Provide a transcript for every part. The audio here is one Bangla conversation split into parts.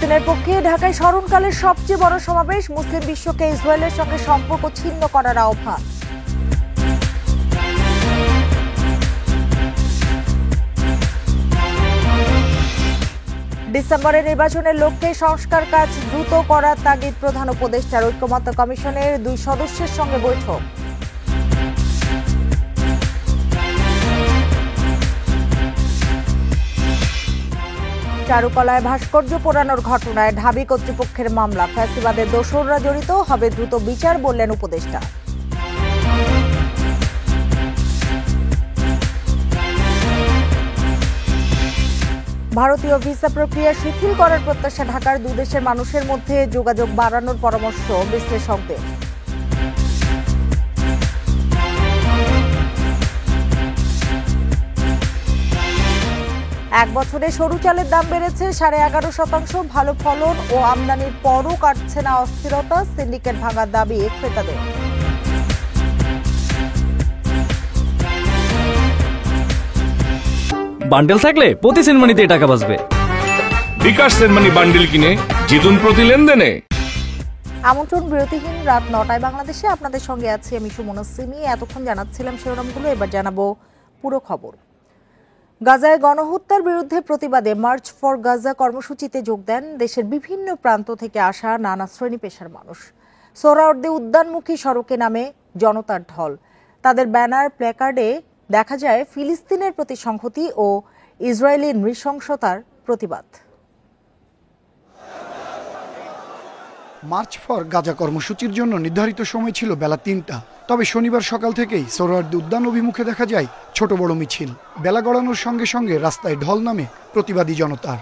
ফিলিস্তিনের পক্ষে ঢাকায় স্মরণকালের সবচেয়ে বড় সমাবেশ, মুসলিম বিশ্বকে ইসরায়েলের সঙ্গে সম্পর্ক ছিন্ন করার আহ্বান। ডিসেম্বরের নির্বাচনের লক্ষ্যে সংস্কার কাজ দ্রুত করার তাগিদ প্রধান উপদেষ্টার। ঐক্যমত্য কমিশনের 2 সদস্যের সঙ্গে বৈঠক। চারুকলায় ভাস্কর্য পোড়ানোর ঘটনায় ঢাবি কর্তৃপক্ষের মামলা, ফ্যাসিবাদের দোসররা জড়িত, হবে দ্রুত বিচার বললেন উপদেষ্টা। ভারতীয় ভিসা প্রক্রিয়া শিথিল করার প্রত্যাশা ঢাকার 2 দেশের মানুষের মধ্যে যোগাযোগ বাড়ানোর পরামর্শ বিশ্লেষকদের। এক বছরে সরু চালের দাম বেড়েছে 11.5%। ভালো ফলন ও আমদানির পরও কাটছে না অস্থিরতা, সিন্ডিকেট ভাঙার দাবি ক্রেতাদের। বান্ডেল থাকলে প্রতি সেনমানিতে টাকা বাঁচবে। বিকাশ সেনমানি বান্ডেল কিনে জিতুন প্রতি লেনদেনে। আমন্ত্রণ বিরতিহীন রাত 9টায় বাংলাদেশে। আপনাদের সঙ্গে আছি আমি সুমনা সিমি। এতক্ষণ জানাচ্ছিলাম শিরোনামগুলো, এবার জানাবো পুরো খবর। গাজায় গণহত্যার বিরুদ্ধে প্রতিবাদে মার্চ ফর গাজা কর্মসূচিতে যোগ দেন দেশের বিভিন্ন প্রান্ত থেকে আসা নানা শ্রেণী পেশার মানুষ। সোহরাওয়ার্দী উদ্যানমুখী সড়কে নামে জনতার ঢল। তাদের ব্যানার, প্ল্যাকার্ডে দেখা যায় ফিলিস্তিনের প্রতি সংহতি ও ইসরায়েলি নৃশংসতার প্রতিবাদ। মার্চ ফর গাজা কর্মসূচির জন্য নির্ধারিত সময় ছিল বেলা 3টা। তবে শনিবার সকাল থেকেই সোহরাওয়ার্দী উদ্যান অভিমুখে দেখা যায় ছোট বড় মিছিল। বেলা গড়ানোর সঙ্গে সঙ্গে রাস্তায় ঢল নামে প্রতিবাদী জনতার।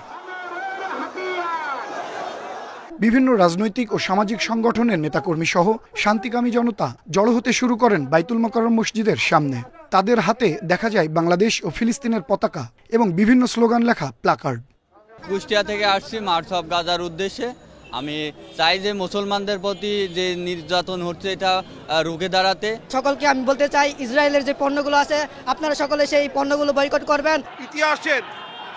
বিভিন্ন রাজনৈতিক ও সামাজিক সংগঠনের নেতাকর্মী সহ শান্তিকামী জনতা জড়ো হতে শুরু করেন বাইতুল মোকাররম মসজিদের সামনে। তাদের হাতে দেখা যায় বাংলাদেশ ও ফিলিস্তিনের পতাকা এবং বিভিন্ন স্লোগান লেখা প্ল্যাকার্ড। কুষ্টিয়া থেকে আসছি মার্চ অফ গাজার উদ্দেশ্যে। আমি চাই যে মুসলমানদের প্রতি যে নির্যাতন হচ্ছে এটা রুখে দাঁড়াতে। সকলকে আমি বলতে চাই, ইসরায়েলের যে পণ্যগুলো আছে আপনারা সকলে সেই পণ্যগুলো বয়কট করবেন। ইতিহাসের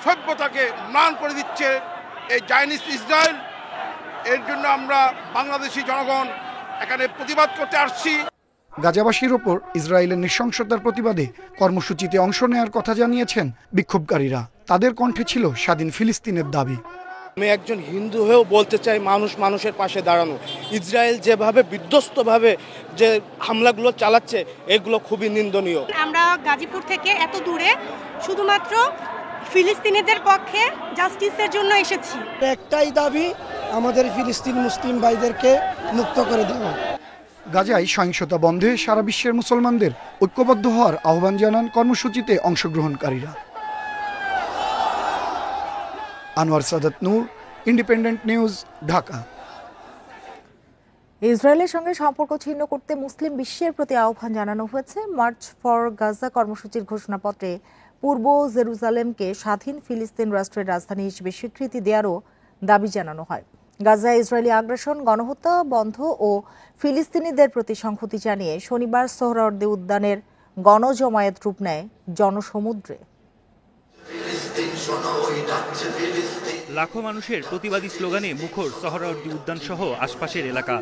সভ্যতাকে ম্লান করে দিচ্ছে এই জায়নিস্ট ইসরায়েল। এর জন্য আমরা বাংলাদেশি জনগণ এখানে প্রতিবাদ করতে আসছি। গাজাবাসীর ওপর ইসরায়েলের নৃশংসতার প্রতিবাদে কর্মসূচিতে অংশ নেওয়ার কথা জানিয়েছেন বিক্ষোভকারীরা। তাদের কণ্ঠে ছিল স্বাধীন ফিলিস্তিনের দাবি। আমি একজন হিন্দু হয়েও বলতে চাই, মানুষের পাশে দাঁড়ানো। ইসরায়েল যেভাবে বিধ্বস্তভাবে যে হামলাগুলো চালাচ্ছে এগুলো খুবই নিন্দনীয়। আমরা গাজীপুর থেকে এত দূরে শুধুমাত্র ফিলিস্তিনিদের পক্ষে জাস্টিসের জন্য এসেছি। একটাই দাবি, আমাদের ফিলিস্তিন মুসলিম ভাইদেরকে মুক্ত করে দেওয়া। গাজায় সহিংসতা বন্ধে সারা বিশ্বের মুসলমানদের ঐক্যবদ্ধ হওয়ার আহ্বান জানান কর্মসূচিতে অংশগ্রহণকারীরা। আনোয়ার সাদাত নূর, ইন্ডিপেন্ডেন্ট নিউজ, ঢাকা। ইসরায়েলের সঙ্গে সম্পর্ক ছিন্ন করতে মুসলিম বিশ্বের প্রতি আহ্বান জানানো হয়েছে। মার্চ ফর গাজা কর্মসূচির ঘোষণাপত্রে পূর্ব জেরুজালেমকে স্বাধীন ফিলিস্তিন রাষ্ট্রের রাজধানী হিসেবে স্বীকৃতি দেওয়ারও দাবি জানানো হয়। গাজায় ইসরায়েলি আগ্রাসন, গণহত্যা বন্ধ ও ফিলিস্তিনিদের প্রতি সংহতি জানিয়ে শনিবার সোহরাওয়ার্দী উদ্যানের গণজমায়েত রূপ নেয় জনসমুদ্রে। লাখো মানুষের প্রতিবাদী স্লোগানে মুখর সোহরাওয়ার্দী উদ্যান সহ আশপাশের এলাকা।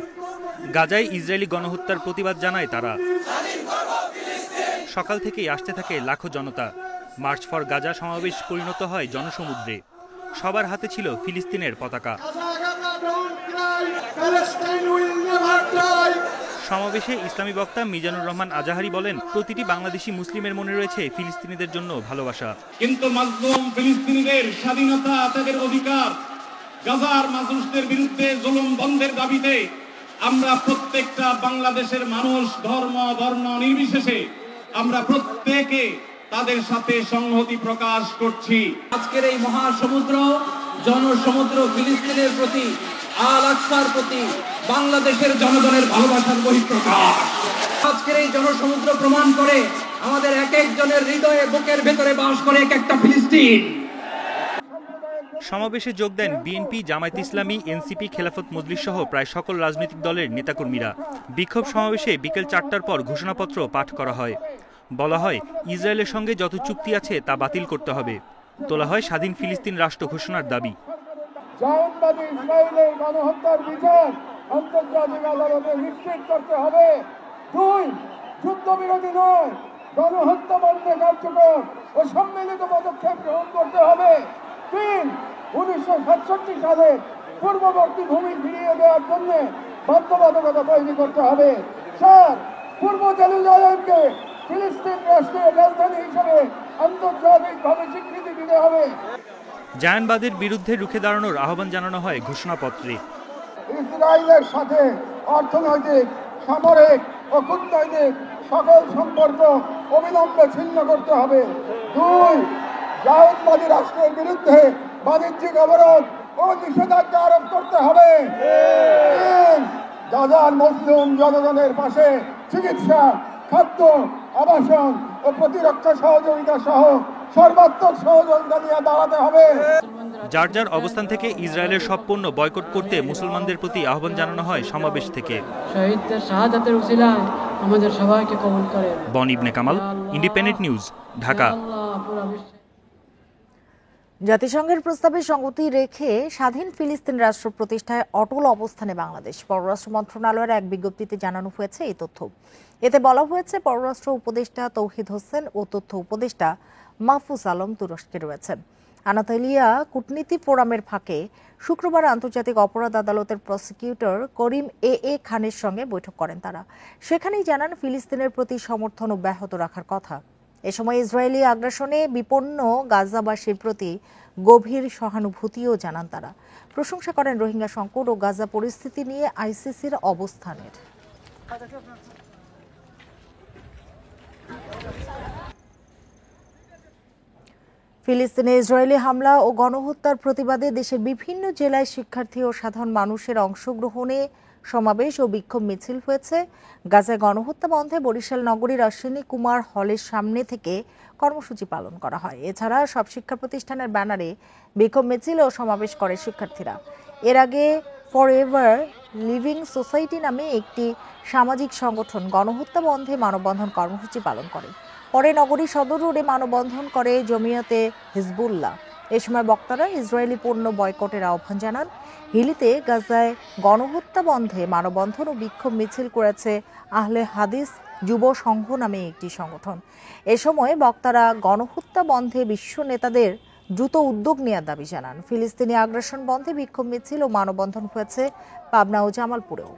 গাজায় ইসরায়েলি গণহত্যার প্রতিবাদ জানায় তারা। সকাল থেকেই আসতে থাকে লাখো জনতা। মার্চ ফর গাজা সমাবেশ পরিণত হয় জনসমুদ্রে। সবার হাতে ছিল ফিলিস্তিনের পতাকা। সমাবেশে ইসলামী বক্তা মিজানুর রহমান আজাহারি বলেন, প্রতিটি বাংলাদেশি মুসলিমের মনে রয়েছে ফিলিস্তিনিদের জন্য ভালোবাসা। কিন্তু মাজলুম ফিলিস্তিনিদের স্বাধীনতা, তাদের অধিকার, গাজার মানুষদের বিরুদ্ধে জুলুম বন্ধের দাবিতে আমরা প্রত্যেকটা বাংলাদেশের মানুষ ধর্ম বর্ণ নির্বিশেষে আমরা প্রত্যেকে তাদের সাথে সংহতি প্রকাশ করছি। আজকের এই মহাসমুদ্র, জনসমুদ্র ফিলিস্তিনের প্রতি, আল আকসার প্রতি বাংলাদেশের জনগণের ভালোবাসার বহিঃপ্রকাশ। আজকের এই জনসমুদ্র প্রমাণ করে আমাদের এক একজনের হৃদয়ে, বুকের ভেতরে বাস করে এক একটা ফিলিস্তিন। সমাবেশে যোগ দেন বিএনপি, জামায়াত ইসলামী, এনসিপি, খেলাফত মজলিস সহ প্রায় সকল রাজনৈতিক দলের নেতাকর্মীরা। বিক্ষোভ সমাবেশে বিকেল 4টার পর ঘোষণাপত্র পাঠ করা হয়। বলা হয়, ইসরায়েলের সঙ্গে যত চুক্তি আছে তা বাতিল করতে হবে। তোলা হয় স্বাধীন ফিলিস্তিন রাষ্ট্র ঘোষণার দাবি। জায়নবাদী ইসরায়েলের গণহত্যার বিচার আন্তর্জাতিক আদালতে নিশ্চিত করতে হবে। 2, যুদ্ধবিরতি নয়, গণহত্যা বন্ধে কার্যকর ও সম্মিলিত পদক্ষেপ গ্রহণ করতে হবে। 3, 1967 সালে পূর্ববর্তী ভূমি ফিরিয়ে দেওয়ার জন্য বাধ্যবাধকতা তৈরি করতে হবে। 4, পূর্ব জেরুজালেমকে ফিলিস্তিন রাষ্ট্রের রাজধানী হিসেবে আন্তর্জাতিকভাবে স্বীকৃতি দিতে হবে। জায়নবাদের বিরুদ্ধে রুখে দাঁড়ানোর আহ্বান জানানো হয় ঘোষণাপত্রে। ইসরায়েলের সাথে অর্থনৈতিক, সামরিক ও কূটনৈতিক সকল সম্পর্ক অবিলম্বে ছিন্ন করতে হবে। 2, জায়নবাদী রাষ্ট্রের বিরুদ্ধে বাণিজ্যিক অবরোধ ও নিষেধাজ্ঞা আরোপ করতে হবে। 3, গাজার মুসলিম জনগণের পাশে চিকিৎসা, খাদ্য, আবাসন ও প্রতিরক্ষা সহযোগিতা সহ সর্বাত্মক সহযোগিতা নিয়ে দাঁড়াতে হবে। যার যার অবস্থান থেকে ইসরায়েলের সব পণ্য বয়কট করতে মুসলমানদের প্রতি আহ্বান জানানো হয় সমাবেশ থেকে। শহীদদের শাহাদাতের উসিলায় আমাদের সবাইকে কবুল করেন। বন ইবনে কামাল, ইন্ডিপেন্ডেন্ট নিউজ, ঢাকা। জাতিসংঘের প্রস্তাবে সঙ্গতি রেখে স্বাধীন ফিলিস্তিন রাষ্ট্র প্রতিষ্ঠায় অটল অবস্থানে বাংলাদেশ। পররাষ্ট্র মন্ত্রণালয়ের এক বিজ্ঞপ্তিতে জানানো হয়েছে এই তথ্য। এতে বলা হয়েছে, পররাষ্ট্র উপদেষ্টা তৌহিদ হোসেন ও তথ্য উপদেষ্টা মাহফুজ আলম তুরস্কে রয়েছেন। আনাতোলিয়া কূটনীতি ফোরামের ফাঁকে শুক্রবার আন্তর্জাতিক অপরাধ আদালতের প্রসিকিউটর করিম এ খানের সঙ্গে বৈঠক করেন তারা। সেখানেই জানান ফিলিস্তিনের প্রতি সমর্থন অব্যাহত রাখার কথা। এ সময় ইসরায়েলি আগ্রাসনে বিপন্ন গাজাবাসীর প্রতি গভীর সহানুভূতিও জানান তারা। প্রশংসা করেন রোহিঙ্গা সংকট ও গাজা পরিস্থিতি নিয়ে আইসিসির অবস্থানের। ফিলিস্তিনে ইসরায়েলি হামলা ও গণহত্যার প্রতিবাদে দেশের বিভিন্ন জেলায় শিক্ষার্থী ও সাধারণ মানুষের অংশগ্রহণে সমাবেশ ও বিক্ষোভ মিছিল হয়েছে। গাজায় গণহত্যা বন্ধে বরিশাল নগরীর অশ্বিনী কুমার হলের সামনে থেকে কর্মসূচি পালন করা হয়। এছাড়া সব শিক্ষা প্রতিষ্ঠানের ব্যানারে বিক্ষোভ মিছিল ও সমাবেশ করে শিক্ষার্থীরা। এর আগে ফরএভার লিভিং সোসাইটি নামে একটি সামাজিক সংগঠন গণহত্যা বন্ধে মানববন্ধন কর্মসূচি পালন করে। পরে নগরী সদর রোডে মানববন্ধন করে জমিয়তে হিজবুল্লাহ। এ সময় বক্তারা ইসরায়েলি পণ্য বয়কটের আহ্বান জানান। হিলিতে গাজায় গণহত্যা বন্ধে মানববন্ধন ও বিক্ষোভ মিছিল করেছে আহলে হাদিস যুব সংঘ নামে একটি সংগঠন। এ সময় বক্তারা গণহত্যা বন্ধে বিশ্ব নেতাদের দ্রুত উদ্যোগ নেওয়ার দাবি জানান। ফিলিস্তিনি আগ্রাসন বন্ধে বিক্ষোভ মিছিল ও মানববন্ধন হয়েছে পাবনা ও জামালপুরেও।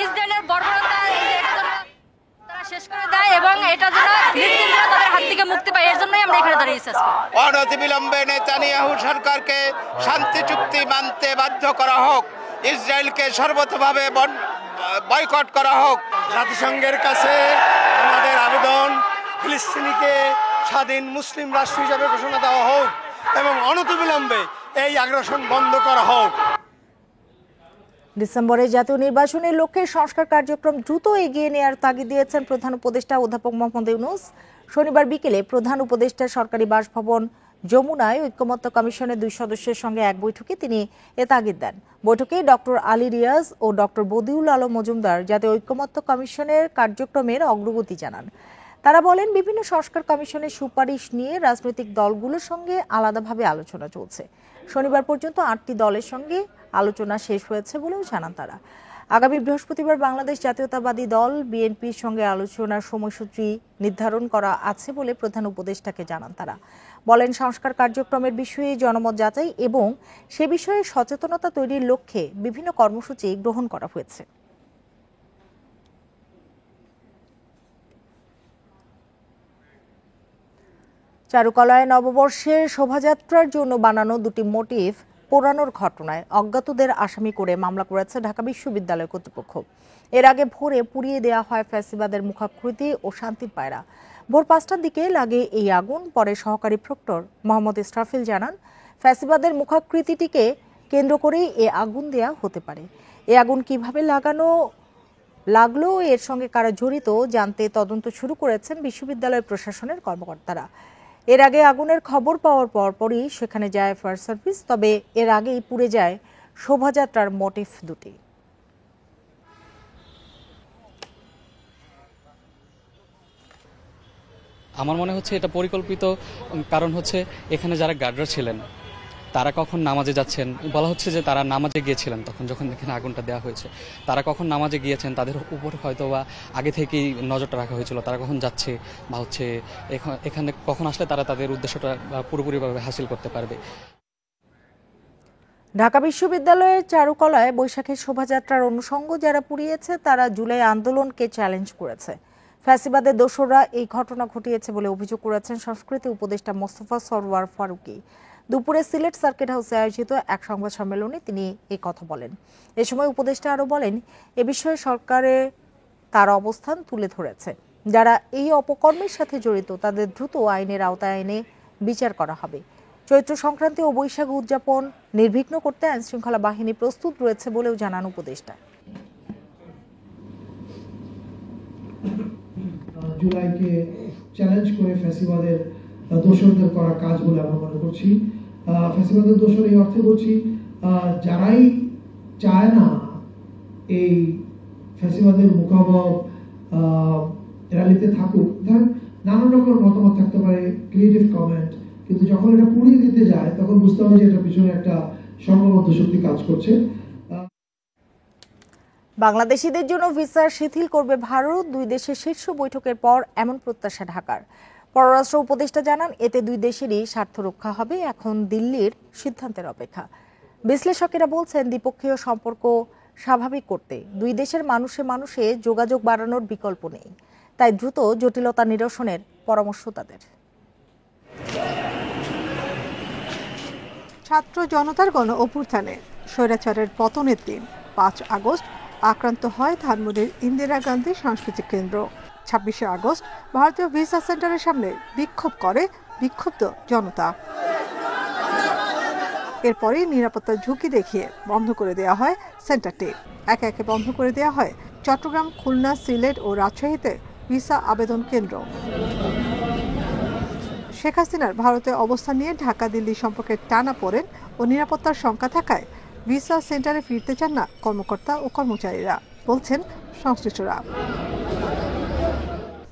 ইসরায়েলের বর্বরতা শেষ করে দেয় এবং এটা যেন ফিলিস্তিনিরা তাদের হাত থেকে মুক্তি পায়, এর জন্যই আমরা এখানে দাঁড়িয়েছি। অনতিবিলম্বে নেতানিয়াহু সরকারকে শান্তি চুক্তি মানতে বাধ্য করা হোক, ইসরায়েলকে সর্বতভাবে বয়কট করা হোক। জাতিসংঘের কাছে আমাদের আবেদন, ফিলিস্তিনিকে স্বাধীন মুসলিম রাষ্ট্র হিসেবে ঘোষণা দেওয়া হোক এবং অনতিবিলম্বে এই আগ্রাসন বন্ধ করা হোক। ডিসেম্বরে জাতীয় নির্বাচনের লক্ষ্যে সংস্কার কার্যক্রম দ্রুত এগিয়ে নেওয়ার তাগিদ দিয়েছেন প্রধান উপদেষ্টা অধ্যাপক মোহাম্মদ ইউনূস। শনিবার বিকেলে প্রধান উপদেষ্টার সরকারি বাসভবন যমুনায় ঐক্যমত্য কমিশনের 2 সদস্যের সঙ্গে এক বৈঠকে তিনি এ তাগিদ দেন। বৈঠকে ডক্টর আলী রিয়াজ ও ডক্টর বদিউল আলম মজুমদার জাতীয় ঐক্যমত্য কমিশনের কার্যক্রমের অগ্রগতি জানান। তারা বলেন, বিভিন্ন সংস্কার কমিশনের সুপারিশ নিয়ে রাজনৈতিক দলগুলোর সঙ্গে আলাদাভাবে আলোচনা চলছে। শনিবার পর্যন্ত 8টি দলের সঙ্গে আলোচনা শেষ হয়েছে বলেও জানান তারা। আগামী বৃহস্পতিবার বাংলাদেশ জাতীয়তাবাদী দল বিএনপির সঙ্গে আলোচনার সময়সূচি নির্ধারণ করা আছে বলে প্রধান উপদেষ্টাকে জানান তারা। বলেন, সংস্কার কার্যক্রমের বিষয়ে জনমত যাচাই এবং সে বিষয়ে সচেতনতা তৈরির লক্ষ্যে বিভিন্ন কর্মসূচি গ্রহণ করা হয়েছে। চারুকলায় নববর্ষের শোভাযাত্রার জন্য বানানো 2টি মোটিভ পোড়ানোর ঘটনায় অজ্ঞাতদের আসামি করে মামলা করেছে ঢাকা বিশ্ববিদ্যালয় কর্তৃপক্ষ। এর আগে ভোরে পুড়িয়ে দেওয়া হয় ফ্যাসিবাদের মুখাকৃতি ও শান্তির পায়রা। ভোর 5টার দিকে লাগে এই আগুন। পরে সহকারী প্রক্টর মোহাম্মদ ইসরাফিল জানান, ফ্যাসিবাদের মুখাকৃতিটিকে কেন্দ্র করেই এ আগুন দেয়া হতে পারে। এ আগুন কিভাবে লাগলো, এর সঙ্গে কারা জড়িত জানতে তদন্ত শুরু করেছেন বিশ্ববিদ্যালয় প্রশাসনের কর্মকর্তারা। এর আগে আগুনের খবর পাওয়ার পরপরই সেখানে যায় ফায়ার সার্ভিস। তবে এর আগেই পুড়ে যায় শোভাযাত্রার মোটিভ 2টি। আমার মনে হচ্ছে এটা পরিকল্পিত, কারণ হচ্ছে এখানে যারা গার্ডরা ছিলেন তারা কখন নামাজে যাচ্ছেন, বলা হচ্ছে যে তারা নামাজে গিয়েছিলেন তখন যখন এখানে আগুনটা দেওয়া হয়েছে। তারা কখন নামাজে গিয়েছেন তাদের উপর হয়তো বা আগে থেকেই নজরটা রাখা হয়েছিল, তারা কখন যাচ্ছে বা হচ্ছে এখানে কখন আসলে তারা তাদের উদ্দেশ্যটা পুরোপুরিভাবে হাসিল করতে পারবে। ঢাকা বিশ্ববিদ্যালয়ের চারুকলায় বৈশাখের শোভাযাত্রার অনুষঙ্গ যারা পুড়িয়েছে তারা জুলাই আন্দোলনকে চ্যালেঞ্জ করেছে। ফ্যাসিবাদের দোসররা এই ঘটনা ঘটিয়েছে বলে অভিযোগ করেছেন সংস্কৃতি উপদেষ্টা মোস্তফা সরওয়ার ফারুকী। দুপুরে সিলেট সার্কিট হাউসে আয়োজিত এক সংবাদ সম্মেলনে তিনি এই কথা বলেন। এ সময় উপদেষ্টা আরও বলেন, এ বিষয়ে সরকারে তার অবস্থান তুলে ধরেছে। যারা এই অপকর্মের সাথে জড়িত তাদের দ্রুত আইনের আওতায় এনে বিচার করা হবে। চৈত্র সংক্রান্তি ও বৈশাখ উদযাপন নির্বিঘ্ন করতে আইনশৃঙ্খলা বাহিনী প্রস্তুত রয়েছে বলেও জানান উপদেষ্টা। জুলাইকে চ্যালেঞ্জ করে ফ্যাসিবাদের দোসরদের করা কাজ বলে আমরা মনে করছি। ফ্যাসিবাদের দোসর এই অর্থে বলছি, যারাই চায় না এই ফ্যাসিবাদের মুখাবব র্যালিতে থাকুক, নানান রকম মতামত থাকতে পারে, ক্রিয়েটিভ কমেন্ট, কিন্তু যখন এটা পুড়িয়ে দিতে যায় তখন বুঝতে হবে যে এটার পিছনে একটা সংঘবদ্ধ শক্তি কাজ করছে। বাংলাদেশিদের জন্য ভিসা শিথিল করবে ভারত। দুই দেশের শীর্ষ বৈঠকের পর এমন প্রত্যাশা ঢাকার। পররাষ্ট্র উপদেষ্টা জানান, এতে দুই দেশেরই স্বার্থ রক্ষা হবে। এখন দিল্লির সিদ্ধান্তের অপেক্ষা। বিশ্লেষকেরা বলছেন, দ্বিপক্ষীয় সম্পর্ক স্বাভাবিক করতে দুই দেশের মানুষে যোগাযোগ বাড়ানোর বিকল্প নেই। তাই দ্রুত জটিলতা নিরসনের পরামর্শ তাদের। ছাত্র জনতার গণ অভ্যুত্থানে স্বৈরাচারের পতনের দিন 5 আগস্ট আক্রান্ত হয় ধানমন্ডির ইন্দিরা গান্ধী সাংস্কৃতিক কেন্দ্র। 26শে আগস্ট ভারতীয় ভিসা সেন্টারের সামনে বিক্ষোভ করে বিক্ষুব্ধ জনতা। এরপরই নিরাপত্তার ঝুঁকি দেখিয়ে বন্ধ করে দেওয়া হয় সেন্টারটি। একে একে বন্ধ করে দেওয়া হয় চট্টগ্রাম, খুলনা, সিলেট ও রাজশাহীতে ভিসা আবেদন কেন্দ্র। শেখ হাসিনার ভারতে অবস্থান নিয়ে ঢাকা দিল্লি সম্পর্কে টানাপোড়েন ও নিরাপত্তার শঙ্কা থাকায় ভিসা সেন্টারে ফিরতে চান না কর্মকর্তা ও কর্মচারীরা, বলছেন সংশ্লিষ্টরা।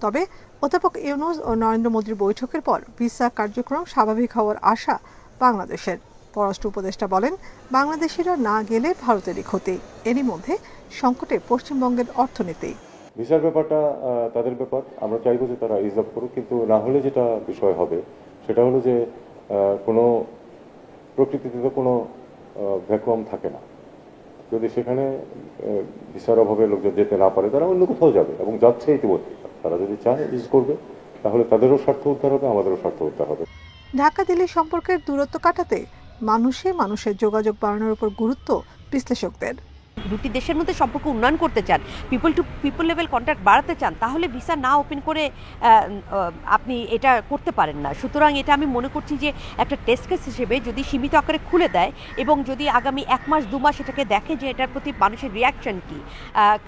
তবে অধ্যাপক ইউনূস ও নরেন্দ্র মোদীর বৈঠকের পর ভিসা কার্যক্রম স্বাভাবিক হওয়ার আশা বাংলাদেশের। পররাষ্ট্র উপদেষ্টা বলেন, বাংলাদেশিরা না গেলে ভারতেরই ক্ষতি। এরই মধ্যে সংকটে পশ্চিমবঙ্গের অর্থনীতি। ভিসার ব্যাপারটা তাদের ব্যাপার, আমরা চাইবো যে তারা রিজার্ভ করুক, কিন্তু না হলে যেটা বিষয় হবে সেটা হলো যে কোনো প্রকৃতিতে তো কোনো ভ্যাকুয়াম থাকে না। যদি সেখানে ভিসার অভাবে লোকজন যেতে না পারে তারা অন্য কোথাও যাবে, এবং যাচ্ছে ইতিমধ্যে। তারা যদি চায় ইউজ করবে, তাহলে তাদেরও স্বার্থ উদ্ধার হবে, আমাদেরও স্বার্থ উদ্ধার হবে। ঢাকা দিল্লি সম্পর্কের দূরত্ব কাটাতে মানুষের যোগাযোগ বাড়ানোর উপর গুরুত্ব বিশ্লেষকদের। দুটি দেশের মধ্যে সম্পর্ক উন্নয়ন করতে চান, people to people level contact বাড়াতে চান, তাহলে ভিসা না ওপেন করে আপনি এটা করতে পারেন না। সুতরাং এটা আমি মনে করছি যে একটা টেস্ট কেস হিসেবে যদি সীমিত আকারে খুলে দেয় এবং যদি আগামী 1 মাস 2 মাস এটাকে দেখে যে এটার প্রতি মানুষের রিয়াকশন কি,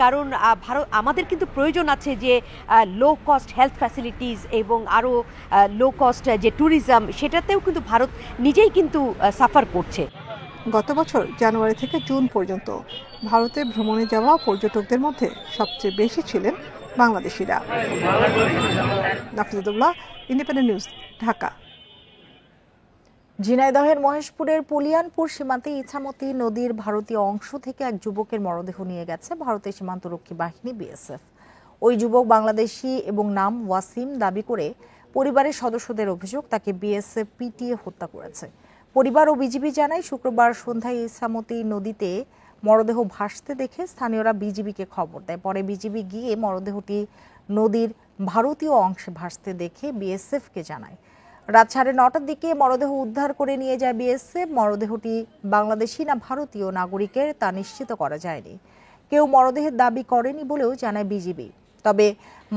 কারণ ভারত আমাদের কিন্তু প্রয়োজন আছে যে লো কস্ট হেলথ ফ্যাসিলিটিস এবং আরও লো কস্ট যে ট্যুরিজম, সেটাতেও কিন্তু ভারত নিজেই কিন্তু সাফার করছে। গত বছর জানুয়ারি থেকে জুন পর্যন্ত ভারতে ভ্রমণে যাওয়া পর্যটকদের মধ্যে সবচেয়ে বেশি ছিলেন বাংলাদেশিরা। নাফিজুল্লাহ, ইন্ডিপেন্ডেন্ট নিউজ, ঢাকা। ঝিনাইদহের মহেশপুরের পুলিয়ানপুর সীমান্তে ইছামতি নদীর ভারতীয় অংশ থেকে এক যুবকের মরদেহ নিয়ে গেছে ভারতের সীমান্তরক্ষী বাহিনী বিএসএফ। ওই যুবক বাংলাদেশি এবং নাম ওয়াসিম দাবি করে পরিবারের সদস্যদের অভিযোগ তাকে বিএসএফ পিটিয়ে হত্যা করেছে। পরিবার ও বিজিবি জানায়, শুক্রবার সন্ধ্যায় ইছামতি নদীতে মরদেহ ভাসতে দেখে স্থানীয়রা বিজিবিকে খবর দেয়। পরে বিজিবি গিয়ে মরদেহটি নদীর ভারতীয় অংশে ভাসতে দেখে বিএসএফকে জানায়। রাত 9:30টার দিকে মরদেহ উদ্ধার করে নিয়ে যায় বিএসএফ। মরদেহটি বাংলাদেশি না ভারতীয় নাগরিকের তা নিশ্চিত করা যায়নি। কেউ মরদেহের দাবি করেনি বলেও জানায় বিজিবি। তবে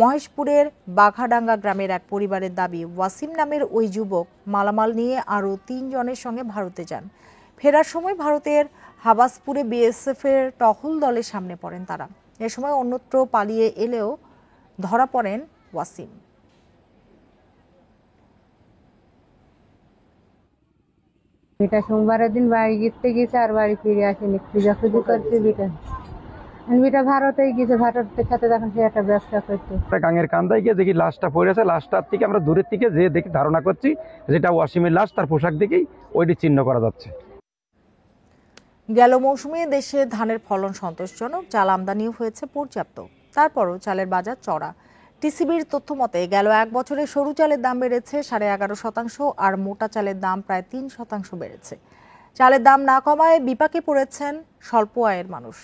মহেশপুরের বাঘাডাঙ্গা গ্রামের এক পরিবারের দাবি, ওয়াসিম নামের ওই যুবক মালামাল নিয়ে আরও 3 জনের সঙ্গে ভারতে যান। ফেরার সময় ভারতের হাবাসপুরে বিএসএফের টহল দলের সামনে পড়েন তারা। এ সময় অন্যত্র পালিয়ে এলেও ধরা পড়েন ওয়াসিম। বেটা সোমবারের দিন বাড়ি গিয়ে গেছে আর বাড়ি ফিরে আসেনি, খুঁজাখুঁজি করছে বেটা। এনভিটা ভারতে গিয়েছে, ভারতের সাথে তখন সে একটা ব্যবসা করতো। গাঙের কান্দায় গিয়ে দেখি লাশটা পড়ে আছে, লাশটার থেকে আমরা দূরের থেকে যে দেখি ধারণা করছি যেটা ওয়াসিমের লাশ, তার পোশাক দেখেই ওইটি চিহ্ন করা যাচ্ছে। গেল মৌসুমে দেশে ধানের ফলন সন্তোষজনক, চাল আমদানিও হয়েছে পর্যাপ্ত। তারপরও চালের বাজার চড়া। টিসিবির তথ্য মতে গেল এক বছরে সরু চালের দাম বেড়েছে 11.5% আর মোটা চালের দাম প্রায় 3% বেড়েছে। চালের দাম না কমায় বিপাকে পড়েছেন স্বল্প আয়ের মানুষ।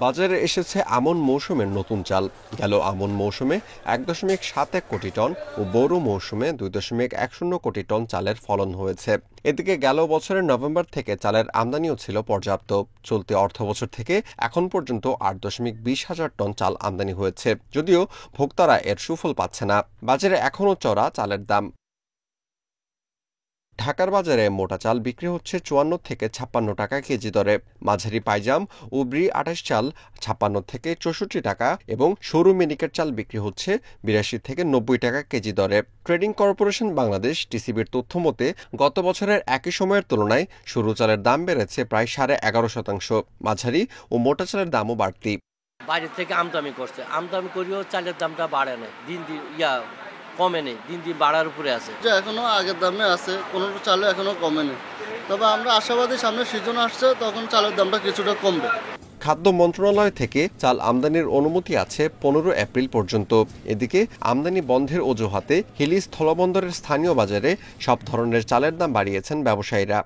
বাজারে এসেছে আমন মৌসুমের নতুন চাল। গেল আমন মৌসুমে 1.71 কোটি টন ও বোরো মৌসুমে 2.10 কোটি টন চালের ফলন হয়েছে। এদিকে গেল বছরের নভেম্বর থেকে চালের আমদানিও ছিল পর্যাপ্ত। চলতি অর্থবছর থেকে এখন পর্যন্ত 8.20 হাজার টন চাল আমদানি হয়েছে, যদিও ভোক্তারা এর সুফল পাচ্ছে না। বাজারে এখনও চড়া চালের দাম। ঢাকার বাজারে মোটা চাল বিক্রি হচ্ছে 54 থেকে 56 টাকা কেজি দরে, মাঝারি পাইজাম ও ব্রি 28 চাল 56 থেকে 64 টাকা এবং সরু মিনিকেট চাল বিক্রি হচ্ছে 82 থেকে 90 টাকা কেজি দরে। ট্রেডিং কর্পোরেশন বাংলাদেশ টিসিবির তথ্য মতে গত বছরের একই সময়ের তুলনায় সরু চালের দাম বেড়েছে প্রায় 11.5%, মাঝারি ও মোটা চালের দামও বাড়তি। বাইরে থেকে আমদানি করছে, আমদানি করেও চালের দামটা বাড়ে না, দিন দিন কমে নেই, দিন দিন বাড়ার উপরে আছে। এখনো আগের দামে আছে, কোনো চালও এখনো কমে নেই। তবে আমরা আশাবাদী সামনে সিজন আসছে, তখন চালের দামটা কিছুটা কমবে। খাদ্য মন্ত্রণালয় থেকে চাল আমদানির অনুমতি আছে 15 এপ্রিল পর্যন্ত। এদিকে আমদানি বন্ধের অজুহাতে হিলি স্থলবন্দরের স্থানীয় বাজারে সব ধরনের চালের দাম বাড়িয়েছেন ব্যবসায়ীরা।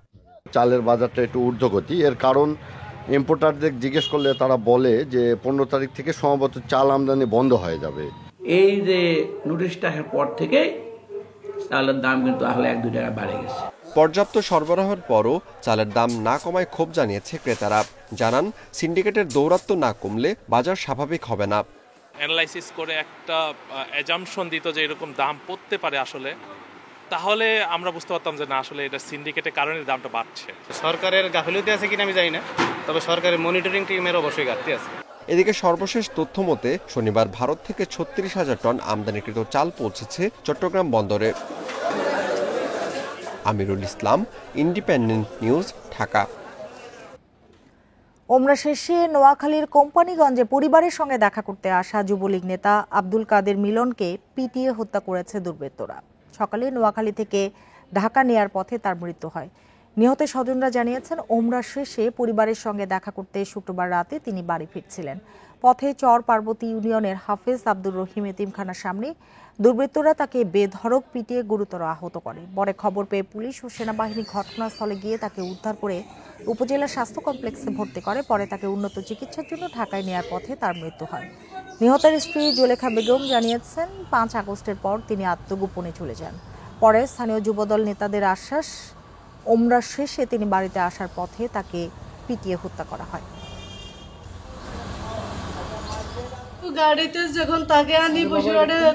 চালের বাজারটা একটু ঊর্ধ্বগতি, এর কারণ ইম্পোর্টারদের জিজ্ঞেস করলে তারা বলে যে 15 তারিখ থেকে সম্ভবত চাল আমদানি বন্ধ হয়ে যাবে। এই যে নোটিশটা আসার পর থেকে চালের দাম কিন্তু আসলে 1-2 টাকা বেড়ে গেছে। পর্যাপ্ত সরবরাহের পরও চালের দাম না কমায় ক্ষোভ জানিয়েছে ক্রেতারা। জানান সিন্ডিকেটের দৌরাত্ম্য না কমলে বাজার স্বাভাবিক হবে না। অ্যানালাইসিস করে একটা অ্যাজাম্পশন দিত যে এরকম দাম পড়তে পারে আসলে, তাহলে আমরা বুঝতে পারতাম যে না আসলে এটা সিন্ডিকেটের কারণে দামটা বাড়ছে। সরকারের গাফিলতি আছে কিনা আমি জানি না, তবে সরকারের মনিটরিং টিমের অবশ্যই ঘাটতি আছে। এদিকে সর্বশেষ তথ্য মতে শনিবার ভারত থেকে 36,000 টন আমদানিকৃত চাল পৌঁছেছে চট্টগ্রাম বন্দরে। Amirul Islam, independent news, Dhaka. ওমরা শেষে নোয়াখালীর কোম্পানিগঞ্জে পরিবারের সঙ্গে দেখা করতে আসা যুবলীগ নেতা আব্দুল কাদের মিলনকে পিটিয়ে হত্যা করেছে দুর্বৃত্তরা। সকালে নোয়াখালী থেকে ঢাকা নেয়ার পথে তার মৃত্যু হয়। নিহতের স্বজনরা জানিয়েছেন ওমরা শেষে পরিবারের সঙ্গে দেখা করতে শুক্রবার রাতে তিনি বাড়ি ফিরছিলেন। পথে চর পার্বতী ইউনিয়নের হাফেজ আব্দুর রহিম এতিমখানার সামনে দুর্বৃত্তরা তাকে বেধড়ক পিটিয়ে গুরুতর আহত করে। পরে খবর পেয়ে পুলিশ ও সেনাবাহিনী ঘটনাস্থলে গিয়ে তাকে উদ্ধার করে উপজেলা স্বাস্থ্য কমপ্লেক্সে ভর্তি করে। পরে তাকে উন্নত চিকিৎসার জন্য ঢাকায় নেয়ার পথে তার মৃত্যু হয়। নিহতের স্ত্রী জুলেখা বেগম জানিয়েছেন 5 আগস্টের পর তিনি আত্মগোপনে চলে যান। পরে স্থানীয় যুবদল নেতাদের আশ্বাস, ওমরা শেষে তিনি বাড়িতে আসার পথে তাকে পিটিয়ে হত্যা করা হয়। গাড়িতে যখন তাকে আনি বসে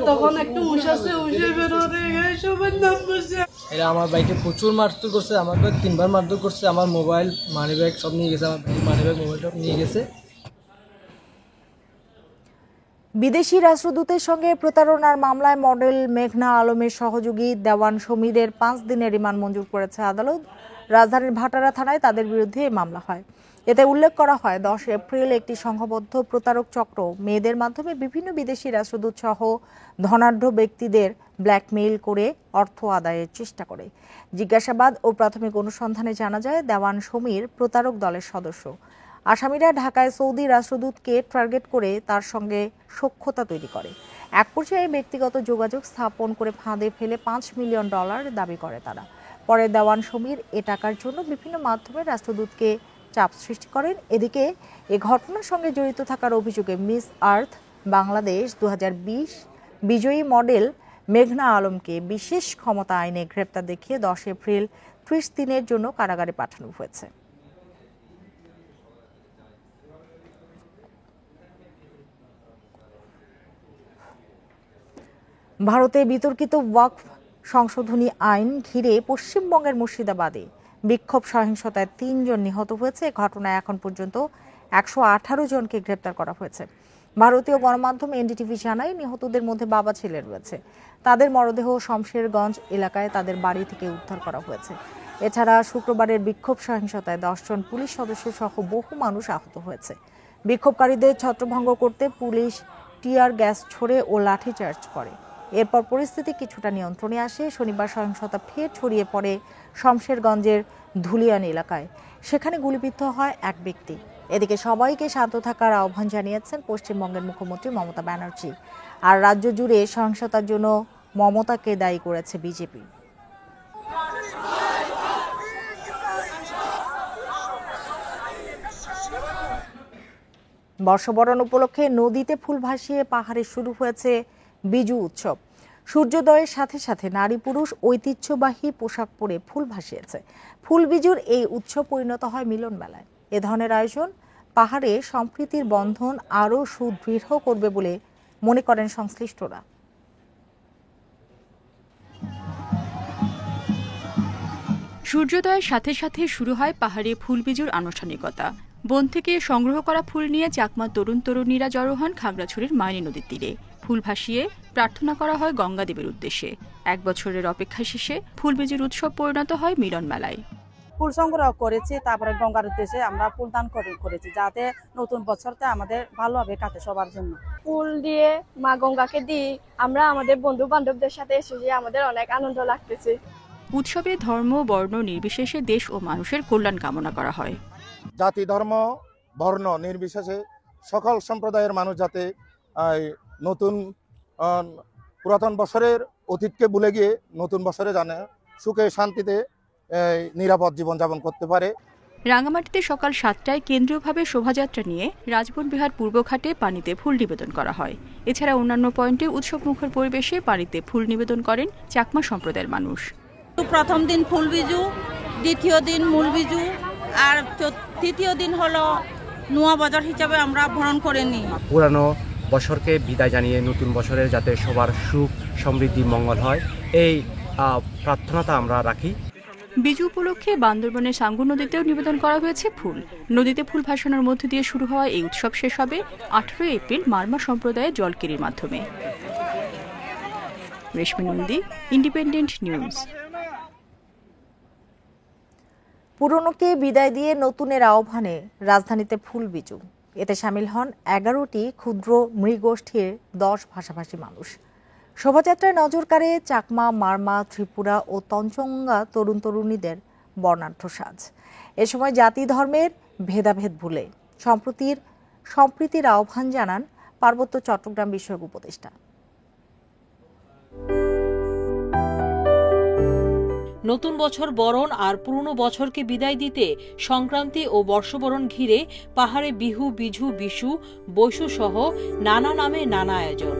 তখন একটু উষাছে, উষে বেরোতে সবার নাম বসে। এরা আমার বাইকে প্রচুর মারধর করছে, আমাকে 3বার মারধর করছে। আমার মোবাইল, মানি ব্যাগ সব নিয়ে গেছে, আমার মানি ব্যাগ মোবাইলটা নিয়ে গেছে। বিদেশি রাষ্ট্রদূতের সঙ্গে প্রতারণার মামলায় মডেল মেঘনা আলমের সহযোগী দেওয়ান সমীরের 5 দিনের রিমান্ড মঞ্জুর করেছে আদালত। রাজধানীর ভাটারা থানায় তাদের বিরুদ্ধে এই মামলা হয়। এতে উল্লেখ করা হয় 10 এপ্রিল একটি সংঘবদ্ধ প্রতারক চক্র মেয়েদের মাধ্যমে বিভিন্ন বিদেশি রাষ্ট্রদূত সহ ধনাঢ্য ব্যক্তিদের ব্ল্যাকমেইল করে অর্থ আদায়ের চেষ্টা করে। জিজ্ঞাসাবাদ ও প্রাথমিক অনুসন্ধানে জানা যায় দেওয়ান সমীর প্রতারক দলের সদস্য। আসামিরা ঢাকায় সৌদি রাষ্ট্রদূতকে টার্গেট করে তার সঙ্গে সখ্যতা তৈরি করে। এক পর্যায়ে ব্যক্তিগত যোগাযোগ স্থাপন করে ফাঁদে ফেলে $5 মিলিয়ন দাবি করে তারা। পরে দেওয়ান সমীর এ টাকার জন্য বিভিন্ন মাধ্যমে রাষ্ট্রদূতকে চাপ সৃষ্টি করেন। এদিকে এ ঘটনার সঙ্গে জড়িত থাকার অভিযোগে মিস আর্থ বাংলাদেশ 2020 বিজয়ী মডেল মেঘনা আলমকে বিশেষ ক্ষমতা আইনে গ্রেপ্তার দেখিয়ে 10 এপ্রিল 30 দিনের জন্য কারাগারে পাঠানো হয়েছে। ভারতে বিতর্কিত ওয়াকফ সংশোধনী আইন ঘিরে পশ্চিমবঙ্গের মুর্শিদাবাদে বিক্ষোভ সহিংসতায় 3 জন নিহত হয়েছে। ঘটনায় এখন পর্যন্ত 118 জনকে গ্রেপ্তার করা হয়েছে। ভারতীয় গণমাধ্যম এনডিটিভি জানায় নিহতদের মধ্যে বাবা ছেলে রয়েছে। তাদের মরদেহ শমশেরগঞ্জ এলাকায় তাদের বাড়ি থেকে উদ্ধার করা হয়েছে। এছাড়া শুক্রবারের বিক্ষোভ সহিংসতায় 10 জন পুলিশ সদস্য সহ বহু মানুষ আহত হয়েছে। বিক্ষোভকারীদের ছত্রভঙ্গ করতে পুলিশ টিয়ার গ্যাস ছোড়ে ও লাঠিচার্জ করে। এরপর পরিস্থিতি কিছুটা নিয়ন্ত্রণে আসে। শনিবার সহিংসতা ফের ছড়িয়ে পড়ে শমশেরগঞ্জের ধুলিয়ান এলাকায়। সেখানে গুলিবিদ্ধ হয় এক ব্যক্তি। এদিকে সবাইকে শান্ত থাকার আহ্বান জানিয়েছেন পশ্চিমবঙ্গের মুখ্যমন্ত্রী মমতা ব্যানার্জি। আর রাজ্য জুড়ে সহিংসতার জন্য মমতাকে দায়ী করেছে বিজেপি। বর্ষবরণ উপলক্ষে নদীতে ফুল ভাসিয়ে পাহাড়ে শুরু হয়েছে বিজু উৎসব। সূর্যোদয়ের সাথে সাথে নারী পুরুষ ঐতিহ্যবাহী পোশাক পরে ফুল ভাসিয়েছে। ফুল বিজুর এই উৎসব পরিণত হয় মিলন মেলায়। এ ধরনের আয়োজন পাহাড়ে সম্প্রীতির বন্ধন আরও সুদৃঢ় করবে বলে মনে করেন সংশ্লিষ্টরা। সূর্যোদয়ের সাথে সাথে শুরু হয় পাহাড়ে ফুল বিজুর আনুষ্ঠানিকতা। বন থেকে সংগ্রহ করা ফুল নিয়ে চাকমা তরুণ তরুণীরা জড়ো হন খাগড়াছড়ির মাইনী নদীর তীরে। ফুল ভাসিয়ে প্রার্থনা করা হয় গঙ্গা দেবীর উদ্দেশ্যে। 1 বছরের অপেক্ষা শেষে ফুল বিজুর উৎসব পরিণত হয় মিলন মেলায়। ফুল সংগ্রহ করেছি, তারপরে গঙ্গার উদ্দেশ্যে আমরা ফুল দান করেছি, যাতে নতুন বছরটা আমাদের ভালোভাবে কাটে সবার জন্য। ফুল দিয়ে মা গঙ্গাকে দিই, আমরা আমাদের বন্ধু বান্ধবদের সাথে এসেছি, আমাদের অনেক আনন্দ লাগতেছে। উৎসবে ধর্ম বর্ণ নির্বিশেষে দেশ ও মানুষের কল্যাণ কামনা করা হয়। জাতি ধর্ম বর্ণ নির্বিশেষে সকল সম্প্রদায়ের মানুষ যাতে নতুন পুরাতন বছরের অতীতকে ভুলে গিয়ে নতুন বছরে জানে সুখে শান্তিতে নিরাপদ জীবনযাপন করতে পারে। রাঙামাটিতে সকাল 7টায় কেন্দ্রীয়ভাবে শোভাযাত্রা নিয়ে রাজবন বিহার পূর্বঘাটে পানিতে ফুল নিবেদন করা হয়। এছাড়া অন্যান্য পয়েন্টে উৎসবমুখর পরিবেশে পানিতে ফুল নিবেদন করেন চাকমা সম্প্রদায়ের মানুষ। প্রথম দিন ফুল বিজু, দ্বিতীয় দিন মূল বিজু, আর তৃতীয় দিন হলো নোয়া বাজার হিসাবে আমরা ভ্রমণ করে নিই। পুরানো বছরকে বিদায় জানিয়ে নতুন বছরে যাতে সবার সুখ সমৃদ্ধি মঙ্গল হয়, এই প্রার্থনাটা আমরা রাখি। বিজু উপলক্ষে বান্দরবনের সাঙ্গু নদীতেও নিবেদন করা হয়েছে ফুল। নদীতে ফুল ভাসানোর মধ্য দিয়ে শুরু হওয়া এই উৎসব শেষ হবে 18 এপ্রিল মারমা সম্প্রদায়ের জলকেরির মাধ্যমে। রেশমি নন্দী, ইন্ডিপেন্ডেন্ট নিউজ। পুরনোকে বিদায় দিয়ে নতুনের আহ্বানে রাজধানীতে ফুল বিজু। এতে সামিল হন 11টি ক্ষুদ্র মৃগোষ্ঠীর 10 ভাষাভাষী মানুষ। শোভাযাত্রায় নজর কাড়ে চাকমা, মারমা, ত্রিপুরা ও তঞ্চঙ্গা তরুণ তরুণীদের বর্ণাঢ্য সাজ। এ সময় জাতি ধর্মের ভেদাভেদ ভুলে সম্প্রীতির আহ্বান জানান পার্বত্য চট্টগ্রাম বিষয়ক উপদেষ্টা। নতুন বছর বরণ আর পুরনো বছরকে বিদায় দিতে সংক্রান্তি ও বর্ষবরণ ঘিরে পাহাড়ে বিহু, বিজু, বিশু, বৈশু সহ নানা নামে নানা আয়োজন।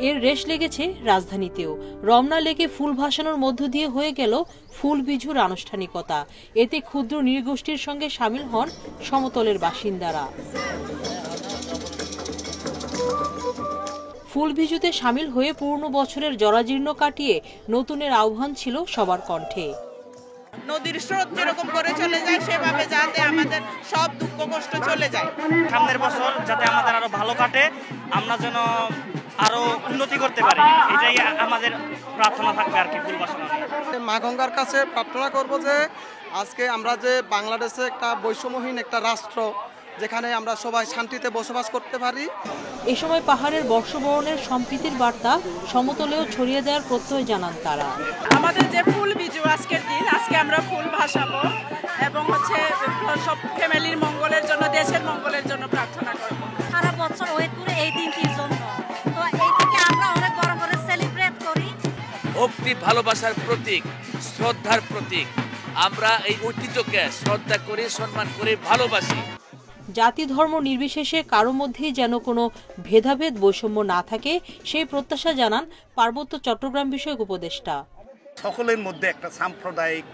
এর রেশ লেগেছে রাজধানীতেও। রমনা লেকে ফুল ভাসানোর মধ্য দিয়ে হয়ে গেল ফুল বিজুর আনুষ্ঠানিকতা। এতে ক্ষুদ্র নৃগোষ্ঠীর সঙ্গে সামিল হন সমতলের বাসিন্দারা। ফুল বিজুতে সামিল হয়ে পুরনো বছরের জরাজীর্ণ কাটিয়ে নতুনের আহ্বান ছিল সবার কণ্ঠে। নদীর স্রোত যেরকম করে চলে যায়, সেভাবে যাতে আমাদের সব দুঃখ কষ্ট চলে যায়। সামনের বছর যাতে আমাদের আরো ভালো কাটে, আমরা যেন আরো উন্নতি করতে পারি, এটাই আমাদের প্রার্থনা থাকবে আর কি। ফুল ভাসানো মা গঙ্গার কাছে প্রার্থনা করব যে আজকে আমরা যে বাংলাদেশে একটা বৈষম্যহীন একটা রাষ্ট্র, যেখানে আমরা সবাই শান্তিতে বসবাস করতে পারি। এ সময় পাহাড়ের বর্ষবরণের সম্প্রীতির বার্তা সমতলেও ছড়িয়ে দেওয়ার প্রত্যয় জানান তারা। আমাদের যে ফুল বিজু আজকের দিন, আজকে আমরা ফুল ভাসাবো এবং সব ফ্যামিলির মঙ্গলের জন্য, দেশের মঙ্গলের জন্য প্রার্থনা করব। সারা বছর ওয়েট করে এই দিনটির জন্য, তো এইটাকে আমরা অনেক বড় করে সেলিব্রেট করি। ভক্তি ভালোবাসার প্রতীক, শ্রদ্ধার প্রতীক। আমরা এই ঐতিহ্যকে শ্রদ্ধা করি, সম্মান করি, ভালোবাসি। জাতি ধর্ম নির্বিশেষে কারো মধ্যেই যেন কোনো ভেদাভেদ বৈষম্য না থাকে, সেই প্রত্যাশা জানান পার্বত্য চট্টগ্রাম বিষয়ক উপদেষ্টা। সকলের মধ্যে একটা সাম্প্রদায়িক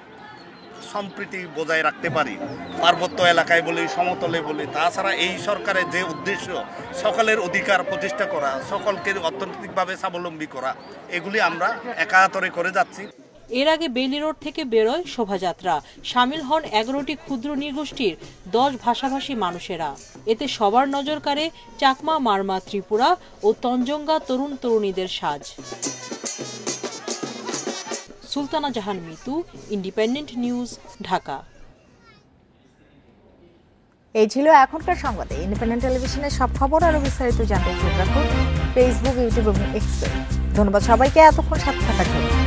সম্প্রীতি বজায় রাখতে পারি, পার্বত্য এলাকায় বলি, সমতলে বলি। তাছাড়া এই সরকারের যে উদ্দেশ্য সকলের অধিকার প্রতিষ্ঠা করা, সকলকে অর্থনৈতিকভাবে স্বাবলম্বী করা, এগুলি আমরা একাতরে করে যাচ্ছি। এর আগে বেইলি রোড থেকে বেরোয় শোভাযাত্রা। সামিল হন 11টি ক্ষুদ্র নৃগোষ্ঠীর 10 ভাষাভাষী মানুষেরা। এতে সবার নজর কাড়ে চাকমা, মারমা, ত্রিপুরা ও তঞ্জঙ্গা তরুণ তরুণীদের সাজ। সুলতানা জাহান মিতু, ইন্ডিপেন্ডেন্ট নিউজ, ঢাকা। এই ছিল এখনকার সংবাদে। ইন্ডিপেন্ডেন্ট টেলিভিশনের সব খবর আরো বিস্তারিত জানতে চোখ রাখুন ফেসবুক, ইউটিউব এবং এক্সে। ধন্যবাদ সবাইকে এতক্ষণ সাথে থাকার জন্য।